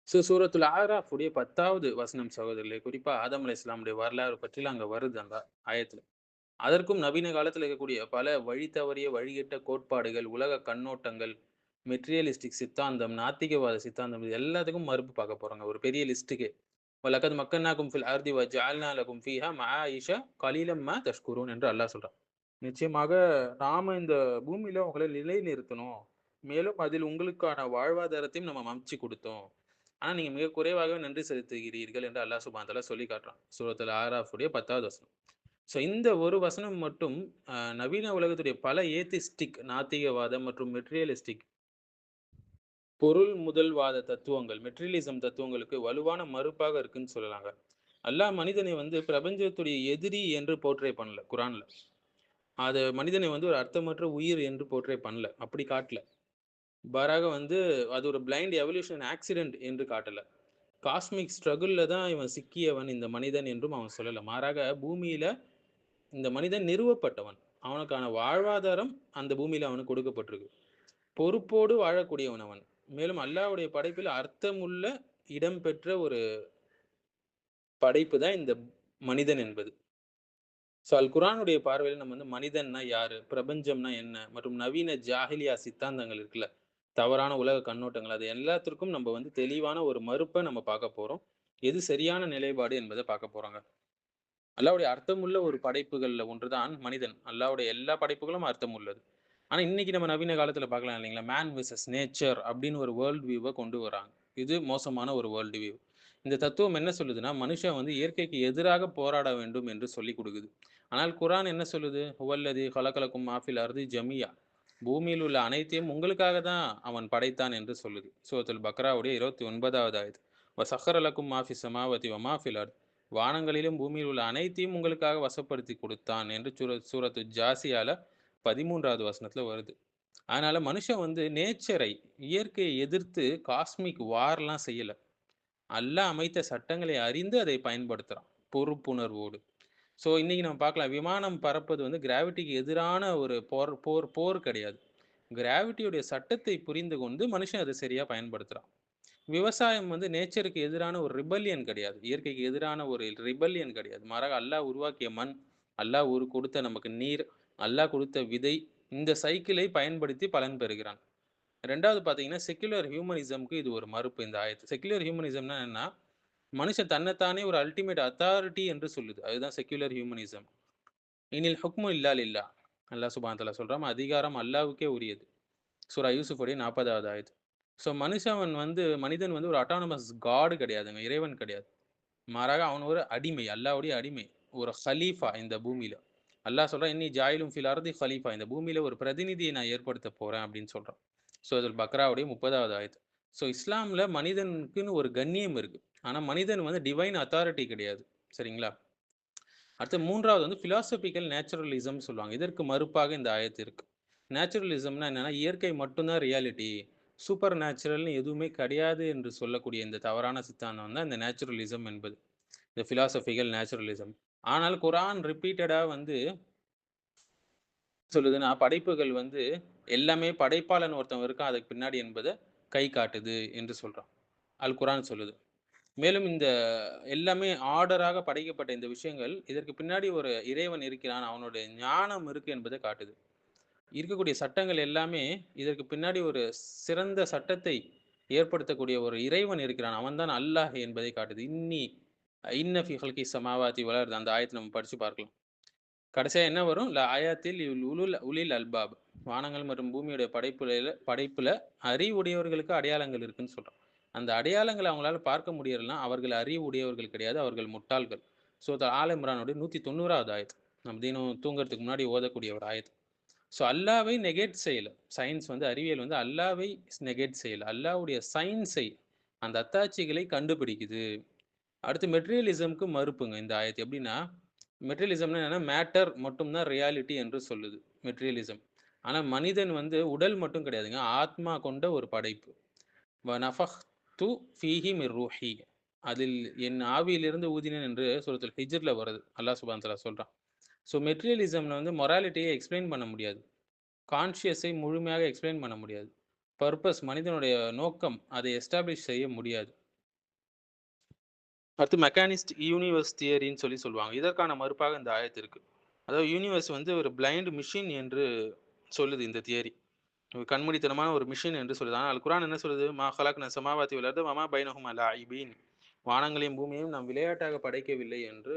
சூரத்துல் ஆராஃப் உடைய 10வது வசனம் சகோதரர்களே. குறிப்பா ஆதம் அலைஹிஸ்ஸலாமுடைய வரலாறு பற்றிலாம் அங்க வருது அந்த ஆயத்துல. அதற்கும் நவீன காலத்துல இருக்கக்கூடிய பல வழி தவறிய வழிகெட்ட கோட்பாடுகள், உலக கண்ணோட்டங்கள், மெட்டீரியலிஸ்டிக் சித்தாந்தம், நாத்திகவாத சித்தாந்தம் இது எல்லாத்துக்கும் மறுப்பு பார்க்க போறோங்க. ஒரு பெரிய லிஸ்ட்டுக்கே. வலகத் மக்கன்னாக்கும் ஃபில் அர்தி வஜஅல்னா லகும் ஃபீஹா மஆயிஷ கலீலம் மா தஷ்குரூன் என்று அல்லாஹ் சொல்றான். நிச்சயமாக நாம இந்த பூமியில உங்கள நிலைநிறுத்தணும். மேலும் அதில் உங்களுக்கான வாழ்வாதாரத்தையும் நம்ம அமைச்சு குடுத்தோம். ஆனா நீங்க மிக குறைவாகவே நன்றி செலுத்துகிறீர்கள் என்று அல்லாஹ் சுப்ஹானஹு வ தஆலா சொல்லி காட்டுறான். சூரத்துல் ஆராஃப் உடைய 10வது வசனம். இந்த ஒரு வசனம் மட்டும் நவீன உலகத்துடைய பல ஏத்திஸ்டிக் நாத்திகவாதம் மற்றும் மெட்டீரியலிஸ்டிக் பொருள் முதல்வாத தத்துவங்கள், மெட்டீரியலிசம் தத்துவங்களுக்கு வலுவான மறுப்பாக இருக்குன்னு சொல்லலாங்க. அல்லாஹ் மனிதனை வந்து பிரபஞ்சத்துடைய எதிரி என்று போர்ட்ரே பண்ணல குரான்ல. அது மனிதனை வந்து ஒரு அர்த்தமற்ற உயிர் என்று போர்ட்ரே பண்ணல. அப்படி காட்டல. மாறாக வந்து அது ஒரு பிளைண்ட் எவல்யூஷன் ஆக்சிடென்ட் என்று காட்டல. காஸ்மிக் ஸ்ட்ரகிள்ல தான் இவன் சிக்கியவன் இந்த மனிதன் என்றும் அவன் சொல்லல. மாறாக பூமியில இந்த மனிதன் நிறுவப்பட்டவன். அவனுக்கான வாழ்வாதாரம் அந்த பூமியில அவனுக்கு கொடுக்கப்பட்டிருக்கு. பொறுப்போடு வாழக்கூடியவன் அவன். மேலும் அல்லாஹ்வுடைய படைப்பில் அர்த்தமுள்ள இடம்பெற்ற ஒரு படைப்பு தான் இந்த மனிதன் என்பது. அல் குர்ஆனுடைய பார்வையில நம்ம வந்து மனிதன்னா யாரு? பிரபஞ்சம்னா என்ன? மற்றும் நவீன ஜாஹிலியா சித்தாந்தங்கள் இருக்குல்ல. தவறான உலக கண்ணோட்டங்கள். அது எல்லாத்திற்கும் நம்ம வந்து தெளிவான ஒரு மறுப்ப நம்ம பார்க்க போறோம். எது சரியான நிலைப்பாடு என்பத பார்க்க போறோங்க. அல்லாஹ்வுடைய அர்த்தமுள்ள ஒரு படைப்புகள்ல ஒன்றுதான் மனிதன். அல்லாஹ்வுடைய எல்லா படைப்புகளும் அர்த்தம் உள்ளது. ஆனா, இன்னைக்கு நம்ம நவீன காலத்துல பார்க்கலாம் இல்லைங்களா? மேன் வெர்சஸ் நேச்சர் அப்படின்னு ஒரு வேர்ல்ட் வியூவ கொண்டு வராங்க. இது மோசமான ஒரு வேர்ல்ட் வியூ. இந்த தத்துவம் என்ன சொல்லுதுன்னா, மனுஷன் வந்து இயற்கைக்கு எதிராக போராட வேண்டும் என்று சொல்லிக் குடுக்குது. ஆனால் குர்ஆன் என்ன சொல்லுது? "ஹுவல்லதீ ஹலகலக்கும் மா ஃபில் அர்தி ஜமீஆ" பூமியில் உள்ள அனைத்தையும் உங்களுக்காக தான் அவன் படைத்தான் என்று சொல்லுது. சூரத்துல் பக்ராவுடைய 29வது ஆயத். "வசஹ்ஹர லக்கும் மா ஃபிஸ் ஸமாவாதி வ மா ஃபில் அர்த்" வானங்களிலும் பூமியில் உள்ள அனைத்தையும் உங்களுக்காக வசப்படுத்தி கொடுத்தான் என்று சூரத்து ஜாசியால 13வது வசனத்துல வருது. அதனால மனுஷன் வந்து நேச்சரை, இயற்கையை எதிர்த்து காஸ்மிக் வார்லாம் செய்யல. அல்லாஹ் அமைத்த சட்டங்களை அறிந்து அதை பயன்படுத்துறான். பொறுப்புணர்வோடு. இன்னைக்கு நம்ம பார்க்கலாம். விமானம் பறப்பது வந்து கிராவிட்டிக்கு எதிரான ஒரு போர் போர் போர் கிடையாது. கிராவிட்டியுடைய சட்டத்தை புரிந்து கொண்டு மனுஷன் அத சரியா பயன்படுத்துறான். விவசாயம் வந்து நேச்சருக்கு எதிரான ஒரு ரிபல்லியன் கிடையாது. இயற்கைக்கு எதிரான ஒரு ரிபல்லியன் கிடையாது. மாறாக அல்லாஹ் உருவாக்கிய மண், அல்லாஹ் கொடுத்த நமக்கு நீர், அல்லாஹ் கொடுத்த விதை, இந்த சைக்கிளை பயன்படுத்தி பலன் பெறுகிறான். 2வது பார்த்தீங்கன்னா, செக்குலர் ஹியூமனிசம்க்கு இது ஒரு மறுப்பு இந்த ஆயத்து. செக்குலர் ஹியூமனிசம்னா என்னன்னா, மனுஷன் தன்னைத்தானே ஒரு அல்டிமேட் அத்தாரிட்டி என்று சொல்லுது. அதுதான் செக்குலர் ஹியூமனிசம். "இனில் ஹுக்மு இல்லா லில்லாஹ்" அல்லாஹ் சுப்ஹானஹு வ தஆலா சொல்றான். அதிகாரம் அல்லாஹ்வுக்கே உரியது. சூரா யூசுஃபுடைய 40வது ஆயத். மனிதன் வந்து ஒரு அட்டானமஸ் காட் கிடையாதுங்க. இறைவன் கிடையாது. மாறாக அவன் ஒரு அடிமை. அல்லாஹ்வுடைய அடிமை. ஒரு கலீஃபா இந்த பூமியில. அல்லாஹ் சொல்றான், "இன்னி ஜாயிலும் ஃபில் அர்தி கலீஃபா" இந்த பூமியில ஒரு பிரதிநிதியை நான் ஏற்படுத்த போறேன் அப்படின்னு சொல்றான். சூரத்துல் பக்ராவுடைய 30வது ஆயத். இஸ்லாம்ல மனிதனுக்குன்னு ஒரு கண்ணியம் இருக்கு. ஆனா மனிதன் வந்து டிவைன் அத்தாரிட்டி கிடையாது. சரிங்களா? அடுத்து 3வது வந்து பிலாசபிக்கல் நேச்சுரலிசம் சொல்லுவாங்க. இதற்கு மறுப்பாக இந்த ஆயத்து இருக்கு. நேச்சுரலிசம்னா என்னன்னா, இயற்கை மட்டும் தான் ரியாலிட்டி. சூப்பர் நேச்சுரல்னு எதுவுமே கிடையாது என்று சொல்லக்கூடிய இந்த தவறான சித்தாந்தம் தான் இந்த நேச்சுரலிசம் என்பது. இந்த பிலாசபிக்கல் நேச்சுரலிசம். ஆனால் குர்ஆன் ரிப்பீட்டடா வந்து சொல்லுதுன்னா, படைப்புகள் வந்து எல்லாமே படைப்பாளன் ஒருத்தன் இருக்கான் அதுக்கு பின்னாடி என்பத கை காட்டுது என்று சொல்றான். அல் குர்ஆன் சொல்லுது. மேலும் இந்த எல்லாமே ஆர்டராக படைக்கப்பட்ட இந்த விஷயங்கள், இதற்கு பின்னாடி ஒரு இறைவன் இருக்கிறான். அவனுடைய ஞானம் இருக்கு என்பதை காட்டுது. இருக்கக்கூடிய சட்டங்கள் எல்லாமே இதற்கு பின்னாடி ஒரு சிறந்த சட்டத்தை ஏற்படுத்தக்கூடிய ஒரு இறைவன் இருக்கிறான். அவன் தான் அல்லாஹ் என்பதை காட்டுது. இன்ன ஃபீ ஹல்கி ஸமாவாதி வல் அர்த் அந்த ஆயத்த நம்ம படிச்சு பார்க்கலாம். கடைசியா என்ன வரும்? ஆயாத்தில் உலில் அல்பாப். வானங்கள் மற்றும் பூமியுடைய படைப்புல அறிவுடையவர்களுக்கு அடையாளங்கள் இருக்குன்னு சொல்றான். அந்த அடையாளங்கள அவங்களால பார்க்க முடியலன்னா, அவர்கள் அறிவு உடையவர்கள் கிடையாது. அவர்கள் முட்டாள்கள். ஆல இம்ரானுடைய 190வது ஆயத். நம்ம தினம் தூங்குறதுக்கு முன்னாடி ஓதக்கூடிய ஒரு ஆயத். அல்லாவை நெகேட் செய்யல. சயின்ஸ் வந்து அறிவியல் வந்து அல்லாவை நெகேட் செய்யல. அல்லாஹ்வுடைய சயின்ஸை அந்த அத்தாட்சிகளை கண்டுபிடிக்குது. அடுத்து மெட்டீரியலிசம்க்கு மறுப்புங்க இந்த ஆயத்து. எப்படின்னா, மெட்டீரியலிசம்னா என்னன்னா, மேட்டர் மட்டும் தான் ரியாலிட்டி என்று சொல்லுது மெட்டீரியலிசம். ஆனா மனிதன் வந்து உடல் மட்டும் கிடையாதுங்க. ஆத்மா கொண்ட ஒரு படைப்பு. "வ நஃபக்து ஃபீஹி மிர் ரூஹி" அதில் என் ஆவியிலிருந்து ஊதினேன் என்று சூரத்துல் ஹிஜ்ர்ல வருது. அல்லாஹ் சுப்ஹானஹு வ தஆலா சொல்றான். மெட்டீரியலிசம்ல வந்து மொராலிட்டிய எக்ஸ்ப்ளைன் பண்ண முடியாது. கான்ஷியஸை முழுமையாக எக்ஸ்ப்ளைன் பண்ண முடியாது. பர்ப்பஸ் மனிதனுடைய நோக்கம் அதை எஸ்டாப்ளிஷ் செய்ய முடியாது. அடுத்து மெக்கானிஸ்ட் யூனிவர்ஸ் தியரின்னு சொல்லுவாங்க. இதற்கான மறுப்பாக இந்த ஆயத்து இருக்கு. அதாவது யூனிவர்ஸ் வந்து ஒரு பிளைண்ட் மிஷின் என்று சொல்லுது இந்த தியரி. ஒரு கண்மூடித்தனமான ஒரு மிஷின் என்று சொல்லுது. ஆனால் குர்ஆன் என்ன சொல்லுது? மா ஹலக்னா ஸமாவாதி வல் அர்த வமா பைனஹுமா லாயிபீன். வானங்களையும் பூமியையும் நாம் விளையாட்டாக படைக்கவில்லை என்று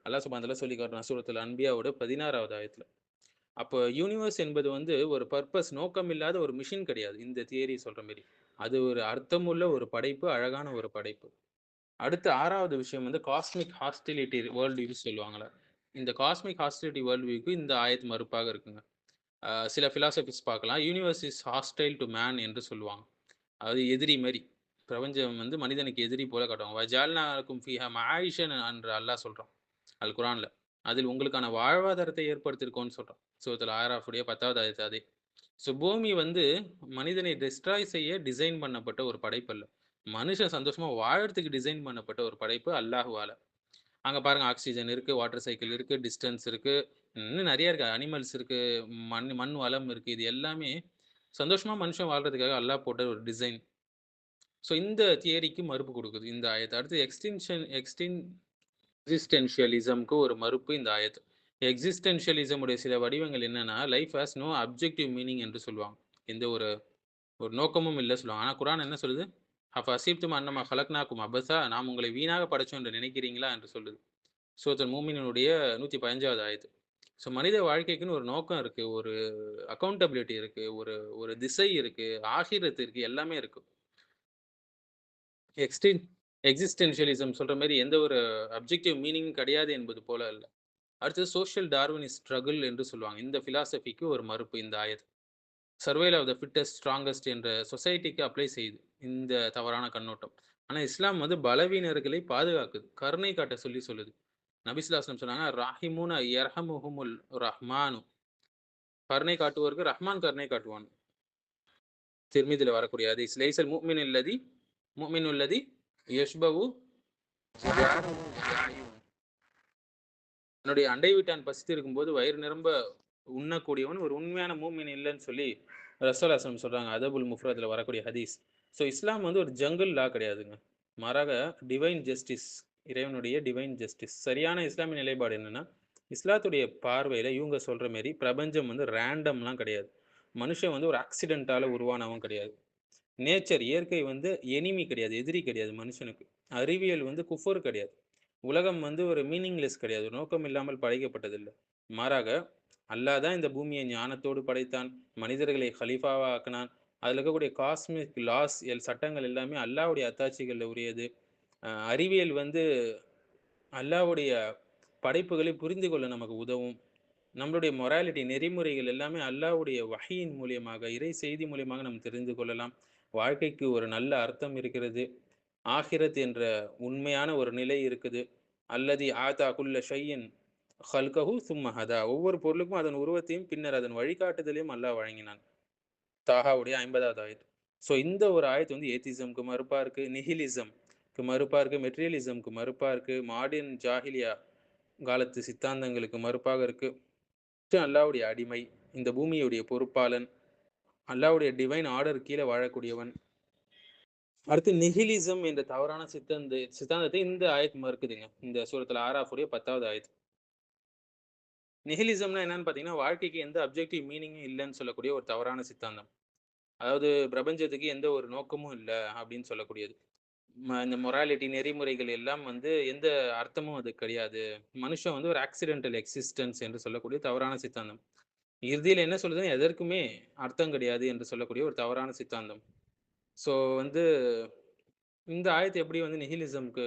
அல்லாஹ் சுப்ஹானஹு வ தஆலா சொல்லி காட்டுறான் சூரத்துல் அன்பியாவோட 16வது ஆயத்துல. அப்போ யூனிவர்ஸ் என்பது வந்து ஒரு பர்ப்பஸ், நோக்கம் இல்லாத ஒரு மிஷின் கிடையாது. இந்த தியரி சொல்ற மாரி. அது ஒரு அர்த்தமுள்ள ஒரு படைப்பு, அழகான ஒரு படைப்பு. அடுத்து 6வது விஷயம் வந்து காஸ்மிக் ஹாஸ்டிலிட்டி வேர்ல்ட் வியூ சொல்லுவாங்கல்ல. இந்த காஸ்மிக் ஹாஸ்டிலிட்டி வேர்ல்ட் வியூக்கு இந்த ஆயத் மறுப்பாக இருக்குங்க. சில பிலாசபிஸ் பார்க்கலாம். Universe is hostile to man என்று சொல்லுவாங்க. அதாவது எதிரி மாரி. பிரபஞ்சம் வந்து மனிதனுக்கு எதிரி போல காட்டுவாங்க. வஜஅல்னாக்கும் ஃபீஹா மஆயிஷன் என்று அல்லாஹ் சொல்றான். அல் குர்ஆன்ல. அதில் உங்களுக்கான வாழ்வாதாரத்தை ஏற்படுத்தியிருக்கோம்னு சொல்றான். சூரத்துல் ஆராஃபுடைய 10வது ஆயத்து அதே. ஸோ பூமி வந்து மனிதனை டெஸ்ட்ராய் செய்ய டிசைன் பண்ணப்பட்ட ஒரு படைப்பு அல்ல. மனுஷன் சந்தோஷமா வாழறதுக்கு டிசைன் பண்ணப்பட்ட ஒரு படைப்பு அல்லாஹ்வால. அங்க பாருங்க ஆக்ஸிஜன் இருக்கு, வாட்டர் சைக்கிள் இருக்கு, டிஸ்டன்ஸ் இருக்கு. இன்னும் நெறைய இருக்கு. அனிமல்ஸ் இருக்கு, மண் மண் வளம் இருக்கு. இது எல்லாமே சந்தோஷமா மனுஷன் வாழ்றதுக்காக அல்லாஹ் போட்ட ஒரு டிசைன். ஸோ இந்த தியரிக்கு மறுப்பு குடுக்குது இந்த ஆயத்து. அடுத்து எக்ஸிஸ்டென்ஷியலிசம்க்கு ஒரு மறுப்பு இந்த ஆயத்து. எக்ஸிஸ்டென்ஷியலிசம் உடைய சில வடிவங்கள் என்னன்னா, life has no objective meaning என்று சொல்லுவாங்க. எந்த ஒரு ஒரு நோக்கமும் இல்ல சொல்லுவாங்க. ஆனா குர்ஆன் என்ன சொல்லுது? அஃபஸிப்தும் அன்னமா கலக்னாக்கும் அபஸா, நாம் உங்களை வீணாக படைச்சோம் என்று நினைக்கிறீங்களா என்று சொல்லுது. சூரத்துல் மூமினூனுடைய 115வது ஆயத்து. ஸோ மனித வாழ்க்கைக்குன்னு ஒரு நோக்கம் இருக்கு. ஒரு அக்கவுண்டபிலிட்டி இருக்கு. ஒரு ஒரு திசை இருக்கு. ஆகிரத் இருக்கு. எல்லாமே இருக்கு. எக்ஸ்டின் எக்ஸிஸ்டென்ஷியலிசம் சொல்ற மாரி எந்த ஒரு அப்ஜெக்டிவ் மீனிங்கும் கிடையாது என்பது போல அல்ல. அடுத்தது சோசியல் டார்வினிஸ்ட் ஸ்ட்ரகிள் என்று சொல்லுவாங்க. இந்த பிலாசபிக்கு ஒரு மறுப்பு இந்த ஆயத். Survival of the fittest, strongest என்ற சொசைட்டிக்கு அப்ளை செய்யுது இந்த தவறான கண்ணோட்டம். ஆனா இஸ்லாம் வந்து பலவீனர்களை பாதுகாக்குது. கருணை காட்ட சொல்லுது. நபி ஸல்லல்லாஹு அலைஹி வஸல்லம் சொன்னாங்க, "ராஹிமூன யர்ஹமுஹுமுல் ரஹ்மானு." கருணை காட்டுவோருக்கு ரஹ்மான் கருணை காட்டுவான். திர்மிதில வரக்கூடிய ஹதீஸ். லைஸல் முஃமினுல்லதி யஷ்பவு தன்னுடைய அண்டை வீட்டான் பசித்து இருக்கும்போது வயிறு நிரம்ப உண்ணக்கூடியவன் ஒரு உண்மையான மூமின் இல்லைன்னு சொல்லி ரசூல் அஸ்ஸலாம் சொல்றாங்க. அதபுல் முஃப்ரத்ல வரக்கூடிய ஹதீஸ். ஸோ இஸ்லாம் வந்து ஒரு ஜங்கிள் லா கிடையாதுங்க. மாறாக டிவைன் ஜஸ்டிஸ், இறைவனுடைய டிவைன் ஜஸ்டிஸ். சரியான இஸ்லாமிய நிலைப்பாடு என்னன்னா, இஸ்லாத்துடைய பார்வையில இவங்க சொல்ற மாரி பிரபஞ்சம் வந்து ரேண்டம்லாம் கிடையாது. மனுஷன் வந்து ஒரு ஆக்சிடென்ட்டால உருவானவன் கிடையாது. நேச்சர், இயற்கை வந்து எனிமி கிடையாது, எதிரி கிடையாது மனுஷனுக்கு. அறிவியல் வந்து குஃபர் கிடையாது. உலகம் வந்து ஒரு மீனிங்லெஸ் கிடையாது. நோக்கம் இல்லாமல் படைக்கப்பட்டதில்ல. மாறாக அல்லாஹ் தான் இந்த பூமியை ஞானத்தோடு படைத்தான். மனிதர்களை கலீஃபாவா ஆக்கினான். அதில இருக்கக்கூடிய காஸ்மிக் லாஸ் சட்டங்கள் எல்லாமே அல்லாஹ்வுடைய அத்தாட்சிகள்ல உரியது. அறிவியல் வந்து அல்லாஹ்வுடைய படைப்புகளை புரிந்து கொள்ள நமக்கு உதவும். நம்மளுடைய மொராலிட்டி நெறிமுறைகள் எல்லாமே அல்லாஹ்வுடைய வஹீயின் மூலியமாக, இறை செய்தி மூலியமாக நாம் தெரிந்து கொள்ளலாம். வாழ்க்கைக்கு ஒரு நல்ல அர்த்தம் இருக்கிறது. ஆகிரத் என்ற உண்மையான ஒரு நிலை இருக்குது. அல்லதி ஆதா குல்ல ஷையின் ஹல்கஹு சும்ம ஹதா. ஒவ்வொரு பொருளுக்கும் அதன் உருவத்தையும், பின்னர் அதன் வழிகாட்டுதலையும் அல்லாஹ் வழங்கினான். தாஹாவுடைய 50வது ஆயத். ஸோ இந்த ஒரு ஆயத் வந்து ஏத்திசம்க்கு மறுப்பா இருக்கு, நிஹிலிசம்க்கு மறுப்பா இருக்கு, மெட்டீரியலிசம்க்கு மறுப்பா இருக்கு, மாடர்ன் ஜாஹிலியா காலத்து சித்தாந்தங்களுக்கு மறுப்பாக இருக்கு. அல்லாஹ்வுடைய அடிமை, இந்த பூமியுடைய பொறுப்பாளன், அல்லாஹ்வுடைய டிவைன் ஆர்டர் கீழ வாழக்கூடியவன். அடுத்து நிஹிலிசம் என்ற தவறான சித்தாந்தத்தை இந்த ஆயத் மறுக்குதுங்க. இந்த சூரத்துல் ஆராஃபுடைய 10வது ஆயத். நிஹிலிசம்னா என்னன்னு பார்த்தீங்கன்னா, வாழ்க்கைக்கு எந்த அப்ஜெக்டிவ் மீனிங்கும் இல்லன்னு சொல்லக்கூடிய ஒரு தவறான சித்தாந்தம். அதாவது பிரபஞ்சத்துக்கு எந்த ஒரு நோக்கமும் இல்ல அப்படின்னு சொல்லக்கூடியது. இந்த மொராலிட்டி நெறிமுறைகள் எல்லாம் வந்து எந்த அர்த்தமும் அதுக்கு கிடையாது. மனுஷன் வந்து ஒரு ஆக்சிடென்டல் எக்ஸிஸ்டன்ஸ் என்று சொல்லக்கூடிய தவறான சித்தாந்தம். இறுதியில என்ன சொல்லுதுன்னா, எதற்குமே அர்த்தம் கிடையாது என்று சொல்லக்கூடிய ஒரு தவறான சித்தாந்தம். ஸோ வந்து இந்த ஆயத்து எப்படி வந்து நிஹிலிசம்க்கு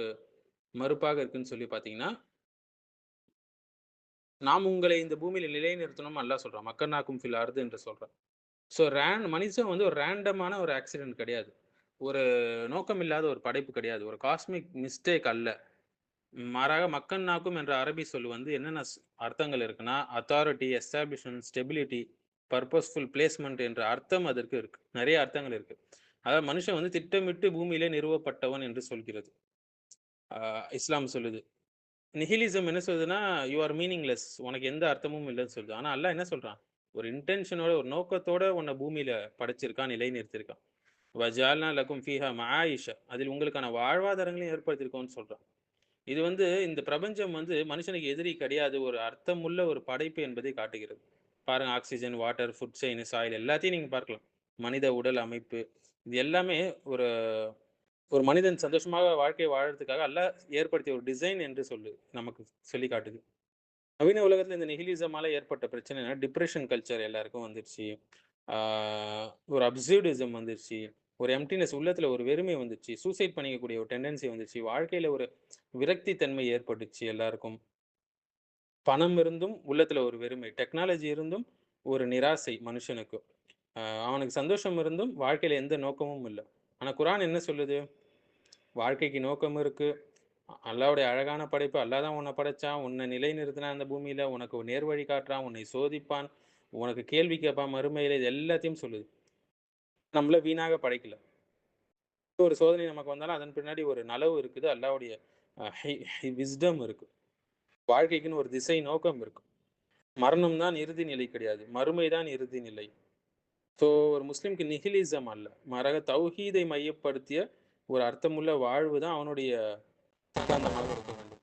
மறுப்பாக இருக்குன்னு சொல்லி பார்த்தீங்கன்னா, நாம் உங்களை இந்த பூமியில நிலைநிறுத்தணும்னு அல்லாஹ் சொல்றான். மக்கன்னாக்கும் ஃபில் அர்து என்று சொல்றான். ஸோ மனிதன் வந்து ஒரு ரேண்டமான ஒரு ஆக்சிடென்ட் கிடையாது. ஒரு நோக்கமில்லாத ஒரு படைப்பு கிடையாது. ஒரு காஸ்மிக் மிஸ்டேக் அல்ல. மாறாக மக்கன்னாக்கும் என்ற அரபி சொல் வந்து என்னென்ன அர்த்தங்கள் இருக்குன்னா, அத்தாரிட்டி, எஸ்டாப்ளிஷ்மென்ட், ஸ்டெபிலிட்டி, பர்பஸ்ஃபுல் பிளேஸ்மென்ட் என்ற அர்த்தம் அதற்கு இருக்கு. நிறைய அர்த்தங்கள் இருக்கு. அதாவது மனுஷன் வந்து திட்டமிட்டு பூமியிலே நிறுவப்பட்டவன் என்று சொல்கிறது. இஸ்லாம் சொல்லுது. நிஹிலிசம் என்ன சொல்லுதுன்னா, யூ ஆர் மீனிங்லெஸ். உனக்கு எந்த அர்த்தமும் இல்லன்னு சொல்லுது. ஆனா அல்லாஹ் என்ன சொல்றான்? ஒரு இன்டென்ஷனோட, ஒரு நோக்கத்தோட உன்ன பூமியில படைச்சிருக்கான், நிலைநிறுத்தியிருக்கான். வஜஅல்னா லக்கும் ஃபீஹா மஆயிஷ. அதில் உங்களுக்கான வாழ்வாதாரங்களையும் ஏற்படுத்தியிருக்கோம்னு சொல்றான். இது இந்த பிரபஞ்சம் மனுஷனுக்கு எதிரி கிடையாது. ஒரு அர்த்தமுள்ள ஒரு படைப்பு என்பதை காட்டுகிறது. பாருங்க oxygen, water, food chain, soil எல்லாத்தையும் நீங்க பார்க்கலாம். மனித உடல் அமைப்பு. இது எல்லாமே ஒரு ஒரு மனிதன் சந்தோஷமாக வாழ்க்கை வாழறதுக்காக அல்லாஹ் ஏற்படுத்திய ஒரு டிசைன் என்று நமக்கு சொல்லி காட்டுது. நவீன உலகத்துல இந்த நிஹிலிசமால ஏற்பட்ட பிரச்சனை என்னன்னா, டிப்ரஷன் கல்ச்சர் எல்லாருக்கும் வந்துருச்சு. ஆ ஒரு அப்சர்டிசம் வந்துருச்சு. ஒரு எம்ப்டினஸ் உள்ளத்துல ஒரு வெறுமை வந்துருச்சு. சூசைட் பண்ணிக்கக்கூடிய ஒரு டெண்டன்சி வந்துருச்சு. வாழ்க்கையில ஒரு விரக்தி தன்மை ஏற்பட்டுச்சு எல்லாருக்கும். பணம் இருந்தும் உள்ளத்துல ஒரு வெறுமை. டெக்னாலஜி இருந்தும் ஒரு நிராசை மனுஷனுக்கு. அவனுக்கு சந்தோஷம் இருந்தும் வாழ்க்கையில எந்த நோக்கமும் இல்ல. ஆனா குரான் என்ன சொல்லுது? வாழ்க்கைக்கு நோக்கம் இருக்கு. அல்லாஹ்வுடைய அழகான படைப்பு. அல்லாஹ் தான் உன்ன படைச்சான். உன்ன நிலைநிறுத்தினான் இந்த பூமியில. உனக்கு ஒரு நேர்வழி காட்டுறான். உன்னை சோதிப்பான். உனக்கு கேள்வி கேட்பான் மறுமையில. இது எல்லாத்தையும் சொல்லுது. நம்மள வீணாக படைக்கல. ஒரு சோதனை நமக்கு வந்தாலும் அதன் பின்னாடி ஒரு நலவு இருக்குது. அல்லாஹ்வுடைய விஸ்டம் இருக்கு. வாழ்க்கைக்குன்னு ஒரு திசை நோக்கம் இருக்கு. மரணம் தான் இறுதி நிலை கிடையாது. மறுமை தான் இறுதி நிலை. ஸோ ஒரு முஸ்லிம்க்கு நிஹிலிசம் அல்ல. மாறாக தௌஹீதை மையப்படுத்திய ஒரு அர்த்தமுள்ள வாழ்வு தான் அவனுடைய சித்தாந்தமாக இருக்க வேண்டும்.